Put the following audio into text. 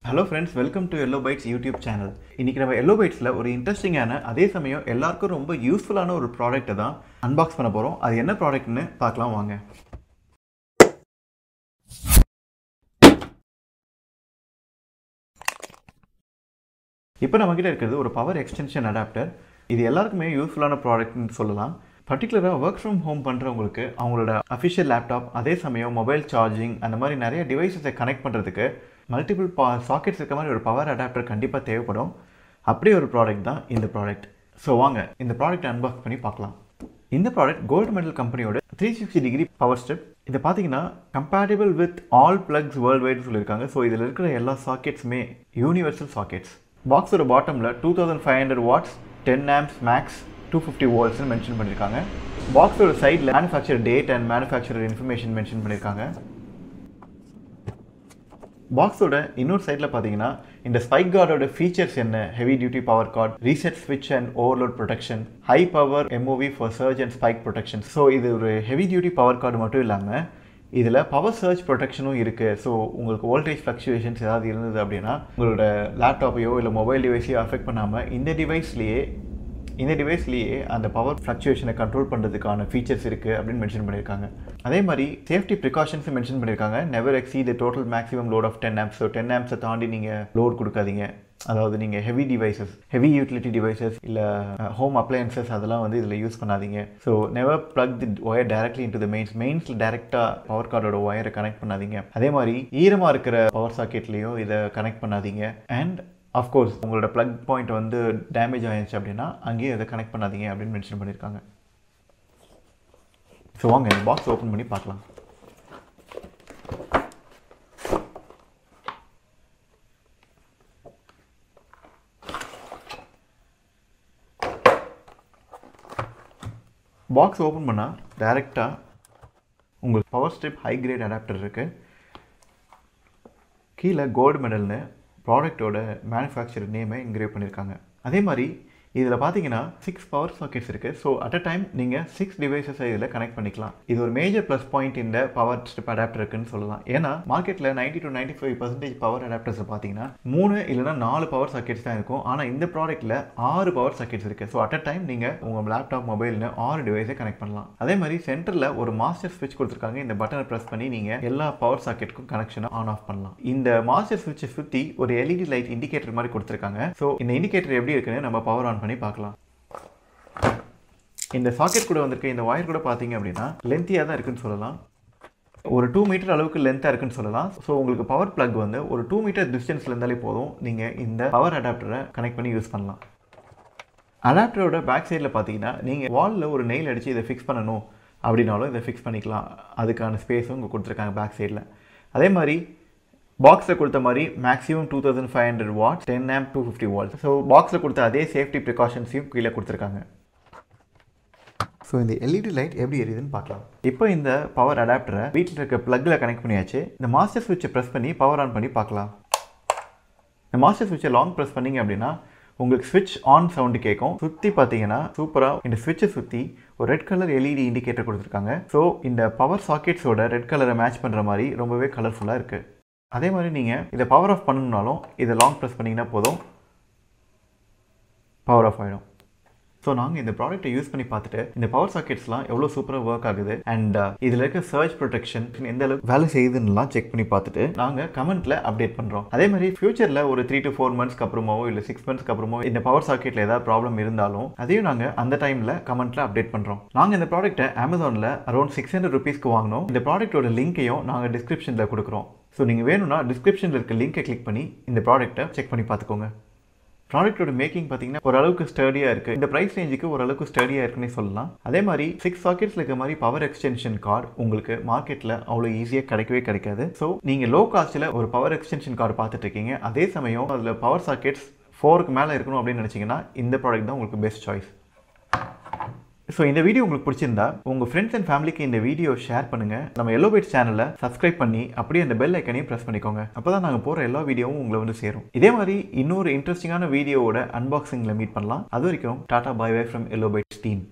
Hello friends, welcome to Yellow Bytes YouTube channel. இன்னைக்கு நம்ம Yellow Bytesல ஒரு இன்ட்ரஸ்டிங்கான அதே சமயம் எல்லாருக்கும் ரொம்ப யூஸ்ஃபுல்லான ஒரு ப்ராடக்ட்டை தான் அன்பாக்ஸ் பண்ண போறோம். அது என்ன ப்ராடக்ட்னு பார்க்கலாம் வாங்க. இப்போ நம்ம கிட்ட இருக்குது ஒரு பவர் எக்ஸ்டென்ஷன் அடாப்டர். இது எல்லாருக்குமே யூஸ்ஃபுல்லான ப்ராடக்ட்னு சொல்லலாம். பர்டிகுலராக ஒர்க் ஃப்ரம் ஹோம் பண்ணுறவங்களுக்கு அவங்களோட அஃபிஷியல் லேப்டாப் அதே சமயம் மொபைல் சார்ஜிங் அந்த மாதிரி நிறைய டிவைஸஸை கனெக்ட் பண்ணுறதுக்கு மல்டிபிள் சாக்கெட்ஸ் இருக்க மாதிரி ஒரு பவர் அடாப்டர் கண்டிப்பாக தேவைப்படும். அப்படியே ஒரு ப்ராடக்ட் தான் இந்த ப்ராடக்ட். ஸோ வாங்க இந்த ப்ராடக்ட் அன்பாக்ஸ் பண்ணி பார்க்கலாம். இந்த ப்ராடக்ட் GoldMedal கம்பெனியோட 360 டிகிரி பவர் ஸ்ட்ரிப். இதை பார்த்தீங்கன்னா compatible with all plugs world wide சொல்லியிருக்காங்க. ஸோ இதில் இருக்கிற எல்லா சாக்கெட்ஸுமே யூனிவர்சல் சாக்கெட்ஸ். பாக்ஸோட பாட்டமில் 2500 watts 10 amps max 250 volts mention பண்ணியிருக்காங்க. பாக்ஸோட சைடில் manufacture date and manufacturer information mention பண்ணியிருக்காங்க. பாக்ஸோட இன்னொரு சைடில் பார்த்தீங்கன்னா இந்த ஸ்பைக் கார்டோட ஃபீச்சர்ஸ் என்ன, heavy duty power cord, reset ஸ்விட்ச் and overload protection, high power MOV for surge and spike protection. So இது ஒரு ஹெவி டியூட்டி பவர் கார்டு மட்டும் இல்லாமல் இதில் பவர் சர்ஜ் ப்ரொடெக்ஷனும் இருக்குது. ஸோ உங்களுக்கு வோல்டேஜ் ஃப்ளக்சுவேஷன்ஸ் ஏதாவது இருந்தது அப்படின்னா உங்களோட லேப்டாப்பையோ இல்லை மொபைல் டிவைஸையோ அஃபெக்ட் பண்ணாமல் இந்த டிவைஸ்லேயே அந்த பவர் ஃப்ளக்சுவேஷனை கண்ட்ரோல் பண்ணுறதுக்கான ஃபீச்சர்ஸ் இருக்குது அப்படின்னு மென்ஷன் பண்ணியிருக்காங்க. அதே மாதிரி சேஃப்டி ப்ரிகாஷன்ஸும் மென்ஷன் பண்ணியிருக்காங்க. Never exceed the total maximum load of 10 amps. So 10 amps தாண்டி நீங்கள் லோட் கொடுக்காதீங்க. அதாவது நீங்கள் ஹெவி யூட்டிலிட்டி டிவைசஸ் இல்லை ஹோம் அப்ளையன்சஸ் அதெல்லாம் வந்து இதில் யூஸ் பண்ணாதீங்க. So never plug the wire directly into the மெயின்ஸில் டைரெக்டாக பவர் கார்டோட ஒயரை கனெக்ட் பண்ணாதீங்க. அதே மாதிரி ஈரமாக இருக்கிற பவர் சாக்கெட்லேயும் இதை கனெக்ட் பண்ணாதீங்க. அண்ட் அஃப்கோர்ஸ் உங்களோட ப்ளக் பாயிண்ட் வந்து டேமேஜ் ஆகிடுச்சு அப்படின்னா அங்கேயும் இதை கனெக்ட் பண்ணாதீங்க அப்படின்னு மென்ஷன் பண்ணியிருக்காங்க. ஸோ வாங்க இந்த பாக்ஸ் ஓப்பன் பண்ணி பார்க்கலாம். பாக்ஸ் ஓப்பன் பண்ணால் டைரெக்டாக உங்களுக்கு power strip high grade adapter இருக்குது. கீழே GoldMedalனு ப்ராடக்டோட மேனுஃபேக்சர் நேமை என்கிரேவ் பண்ணியிருக்காங்க. அதே மாதிரி இதில் பார்த்தீங்கன்னா 6 பவர் சாக்கெட்ஸ் இருக்குது. ஸோ அட் அ டைம் நீங்கள் 6 டிவைசஸை இதில் கனெக்ட் பண்ணிக்கலாம். இது ஒரு மேஜர் ப்ளஸ் பாயிண்ட் இந்த பவர் ஸ்ட்ரிப் அடாப்டர் இருக்குன்னு சொல்லலாம். ஏன்னா மார்க்கெட்டில் 90 to 95% பவர் அடாப்டர்ஸை பார்த்தீங்கன்னா 3 இல்லைனா 4 பவர் சாக்கெட்ஸ் தான் இருக்கும். ஆனால் இந்த ப்ராடக்ட்டில் 6 பவர் சாக்கெட்ஸ் இருக்குது. ஸோ அட் அ டைம் நீங்கள் உங்கள் லேப்டாப் மொபைல்னு 6 டிவைஸை கனெக்ட் பண்ணலாம். அதே மாதிரி சென்டரில் ஒரு மாஸ்டர் ஸ்விட்ச் கொடுத்துருக்காங்க. இந்த பட்டனை ப்ரெஸ் பண்ணி நீங்கள் எல்லா பவர் சாக்கெட்டுக்கும் கனெக்ஷனை ஆன் ஆஃப் பண்ணலாம். இந்த மாஸ்டர் ஸ்விட்சை சுற்றி ஒரு LED லைட் இண்டிகேட்டர் மாதிரி கொடுத்துருக்காங்க. ஸோ இந்த இண்டிகேட்டர் எப்படி இருக்குன்னு நம்ம பவர் ஆன் பண்ணி பார்க்கலாம். இந்த சாக்கெட் கூட வந்திருக்க இந்த ஒயர் கூட பார்த்தீங்க அப்படின்னா லென்த்தியாக தான் இருக்குன்னு சொல்லலாம். ஒரு 2 மீட்டர் அளவுக்கு லென்த்தாக இருக்குன்னு சொல்லலாம். ஸோ உங்களுக்கு பவர் பிளக் வந்து ஒரு 2 மீட்டர் டிஸ்டன்ஸில் இருந்தாலே போதும், நீங்கள் இந்த பவர் அடாப்டரை கனெக்ட் பண்ணி யூஸ் பண்ணலாம். அடாப்டரோட பேக் சைடில் பார்த்தீங்கன்னா நீங்கள் வாலில் ஒரு நெயில் அடித்து இதை ஃபிக்ஸ் பண்ணணும் அப்படின்னாலும் இதை ஃபிக்ஸ் பண்ணிக்கலாம். அதுக்கான ஸ்பேஸும் இங்கே கொடுத்துருக்காங்க பேக் சைடில். அதே மாதிரி பாக்ஸில் கொடுத்த மாதிரி maximum 2500 watts 10 amp 250 volts. So பாக்ஸில் கொடுத்த அதே சேஃப்டி ப்ரிகாஷன்ஸையும் கீழே கொடுத்துருக்காங்க. ஸோ இந்த LED லைட் எப்படி எரியுதுன்னு பார்க்கலாம். இப்போ இந்த பவர் அடாப்டரை வீட்டில் இருக்க ப்ளக்கில் கனெக்ட் பண்ணியாச்சு. இந்த மாஸ்டர் ஸ்விட்சை ப்ரெஸ் பண்ணி பவர் ஆன் பண்ணி பார்க்கலாம். இந்த மாஸ்டர் ஸ்விட்சை லாங் ப்ரெஸ் பண்ணிங்க அப்படின்னா உங்களுக்கு ஸ்விட்ச் ஆன் சவுண்டு கேட்கும். சுற்றி பார்த்தீங்கன்னா சூப்பராக இந்த ஸ்விட்சை சுற்றி ஒரு ரெட் கலர் LED இண்டிகேட்டர் கொடுத்துருக்காங்க. ஸோ இந்த பவர் சாக்கெட்ஸோட ரெட் கலரை மேட்ச் பண்ணுற மாதிரி ரொம்பவே கலர்ஃபுல்லாக இருக்குது. அதே மாதிரி நீங்கள் இதை பவர் ஆஃப் பண்ணணும்னாலும் இதை லாங் ப்ரெஸ் பண்ணிங்கன்னா போதும், பவர் ஆஃப் ஆகிடும். ஸோ நாங்கள் இந்த ப்ராடக்ட்டை யூஸ் பண்ணி பார்த்துட்டு இந்த பவர் சாக்கெட்ஸ்லாம் எவ்வளோ சூப்பராக ஒர்க் ஆகுது அண்ட் இதில் இருக்க சர்ஜ் ப்ரொடெக்ஷன் எந்த அளவுக்கு வேலை செய்யுதுன்னுலாம் செக் பண்ணி பார்த்துட்டு நாங்கள் கமெண்ட்டில் அப்டேட் பண்ணுறோம். அதே மாதிரி ஃபியூச்சரில் ஒரு 3 to 4 monthsக்கு அப்புறமோ இல்லை 6 monthsக்கு அப்புறமோ இந்த பவர் சாக்கெட்டில் ஏதாவது ப்ராப்ளம் இருந்தாலும் அதையும் நாங்கள் அந்த டைமில் கமெண்ட்டில் அப்டேட் பண்ணுறோம். நாங்கள் இந்த ப்ராடக்ட்டை அமேசானில் அரௌண்ட் 600 rupeesக்கு வாங்கினோம். இந்த ப்ராடக்ட்டோட லிங்க்கையும் நாங்கள் டிஸ்கிரிப்ஷனில் கொடுக்குறோம். ஸோ நீங்கள் வேணும்னா டிஸ்கிரிப்ஷனில் இருக்க லிங்கை கிளிக் பண்ணி இந்த ப்ராடக்ட்டை செக் பண்ணி பார்த்துக்கோங்க. ப்ராடக்ட்டோட மேக்கிங் பார்த்தீங்கன்னா ஓரளவுக்கு ஸ்டடியாக இருக்குது. இந்த ப்ரைஸ் ரேஞ்சுக்கு ஓரளவுக்கு ஸ்டடியாக இருக்குன்னு சொல்லலாம். அதே மாதிரி 6 சாக்கெட்ஸில் இருக்க மாதிரி பவர் எக்ஸ்டென்ஷன் கார்டு உங்களுக்கு மார்க்கெட்டில் அவ்வளோ ஈஸியாக கிடைக்காது. ஸோ நீங்கள் லோ காஸ்ட்டில் ஒரு பவர் எக்ஸ்டென்ஷன் கார்டு பார்த்துட்டு இருக்கீங்க, அதே சமயம் அதில் பவர் சாக்கெட்ஸ் 4க்கு மேலே இருக்கணும் அப்படின்னு நினச்சிங்கன்னா இந்த ப்ராடக்ட் தான் உங்களுக்கு பெஸ்ட் சாய்ஸ். ஸோ இந்த வீடியோ உங்களுக்கு பிடிச்சிருந்தா உங்கள் ஃப்ரெண்ட்ஸ் அண்ட் ஃபேமிலிக்கு இந்த வீடியோ ஷேர் பண்ணுங்கள். நம்ம Yellow Bytes சேனலை சப்ஸ்கிரைப் பண்ணி அப்படியே அந்த பெல் ஐக்கனையும் ப்ரெஸ் பண்ணிக்கோங்க. அப்போ தான் நாங்கள் போகிற எல்லா வீடியோவும் உங்களை வந்து சேரும். இதே மாதிரி இன்னொரு இன்ட்ரெஸ்டிங்கான வீடியோவோட அன்பாக்சிங்கில் மீட் பண்ணலாம். அது வரைக்கும் tata bye bye from Yellow Bytes team.